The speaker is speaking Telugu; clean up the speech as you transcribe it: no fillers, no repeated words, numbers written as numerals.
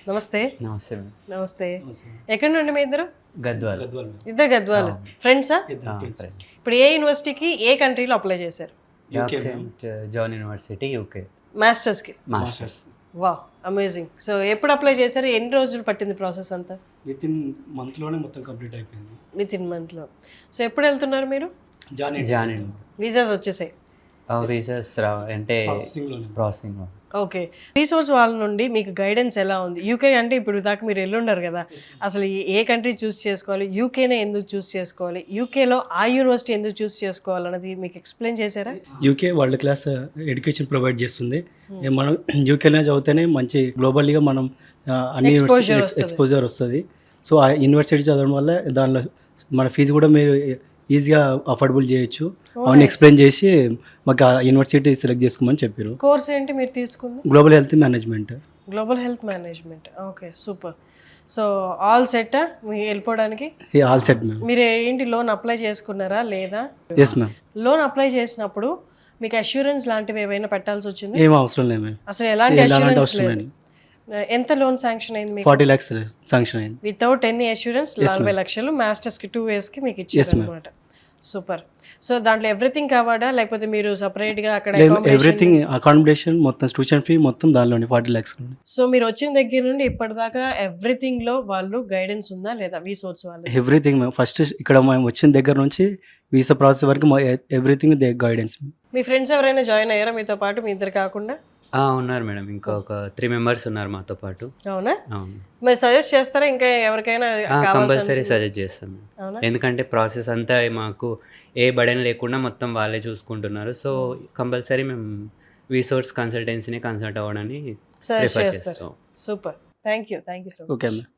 నమస్తే. నమస్తే మేడం. నమస్తే. ఎక్కడి నుండి మీ ఇద్దరు? గద్వాల్. ఇద్దరు గద్వాలు. ఫ్రెండ్సా? ఫ్రెండ్. ఇప్పుడు ఏ యూనివర్సిటీకి ఏ కంట్రీలో అప్లై చేశారు? జాన్ యూనివర్సిటీ యూకే మాస్టర్స్కి. మాస్టర్స్. Wow amazing. సో ఎప్పుడు అప్లై చేశారు? ఎన్ని రోజులు పట్టింది ప్రాసెస్ అంతా? వితిన్ మంత్లోనే మొత్తం కంప్లీట్ అయిపోయింది. విత్ ఇన్ మంత్లో. సో ఎప్పుడు వెళ్తున్నారు మీరు? జాన్ వీసాస్ వచ్చేసాయి? వీసాస్ అంటే ప్రాసెసింగ్. ఓకే. రీసోర్స్ వాళ్ళ నుండి మీకు గైడెన్స్ ఎలా ఉంది? యూకే అంటే ఇప్పుడు దాకా మీరు వెళ్ళుండరు కదా, అసలు ఏ కంట్రీ చూస్ చేసుకోవాలి, యూకేనే ఎందుకు చూస్ చేసుకోవాలి, యూకేలో ఆ యూనివర్సిటీ ఎందుకు చూస్ చేసుకోవాలన్నది మీకు ఎక్స్ప్లెయిన్ చేశారా? UK world class education provide చేస్తుంది. మనం యూకేలో చదివితేనే మంచి గ్లోబల్గా మనం అన్ని ఎక్స్పోజర్ వస్తుంది. సో ఆ యూనివర్సిటీ చదవడం వల్ల దానిలో మన ఫీజు కూడా మీరు ఈజీగా అఫోర్డబుల్ చేయొచ్చు. అవన్నీ ఎక్స్ప్లెయిన్ చేసి మాకు ఆ యూనివర్సిటీ సెలెక్ట్ చేసుకోమని చెప్పారు. కోర్స్ ఏంటి మీరు తీసుకుంది? Global health management. Global health management. Okay, super. So all set మీరు వెళ్ళిపోవడానికి? All set ma'am. మీరు ఏంటి లోన్ అప్లై చేసుకున్నారా లేదా? Yes ma'am. లోన్ అప్లై చేసినప్పుడు మీకు అష్యూరెన్స్ లాంటివి ఏమైనా పెట్టాల్సి వచ్చింది? ఏం అవసరం లేదు మ్యామ్. అసలు ఎలాంటి అష్యూరెన్స్ అవసరం లేదు. ఎంత లోన్ శాంక్షన్ అయింది మీకు? 40 lakhs శాంక్షన్ అయింది. వితౌట్ ఎనీ అష్యూరెన్స్ 40 లక్షలు మాస్టర్స్కి 2 yearsకి మీకు ఇచ్చారు అనమాట. సూపర్. సో దాంట్లో ఎవ్రీథింగ్ కావాలా లేకపోతే మీరు సపరేట్గా అక్కడ? ఎవ్రీథింగ్ అకామిడేషన్ మొత్తం ట్యూషన్ ఫీ మొత్తం దానిలోని 40 lakhs. సో మీరు వచ్చిన దగ్గర నుండి ఇప్పటిదాకా ఎవ్రీథింగ్ లో వాళ్ళు గైడెన్స్ ఉందా లేదా? వీసోర్స్ వాళ్ళు ఎవ్రీథింగ్ మేము ఫస్ట్ ఇక్కడ మేము వచ్చిన దగ్గర నుంచి వీసా ప్రాసెస్ వరకు everything they guidance. Me friends ఎవరైనా జాయిన్ అయ్యారా మీతో పాటు? మీ ఇద్దరు కాకుండా ఉన్నారు మేడం, ఇంకొక 3 members ఉన్నారు మాతో పాటు. అవునా? అవును. మరి సజెస్ట్ చేస్తారా ఇంకా ఎవరికైనా? కంపల్సరీ సజెస్ట్ చేస్తాం, ఎందుకంటే ప్రాసెస్ అంతా మాకు ఏ బడెన్ లేకుండా మొత్తం వాళ్ళే చూసుకుంటున్నారు. సో కంపల్సరీ మేము వీసోర్స్ కన్సల్టెన్సీని కన్సల్ట్ అవ్వడానికి సజెస్ట్ చేస్తారు. Super. Thank you so much. Okay ma'am.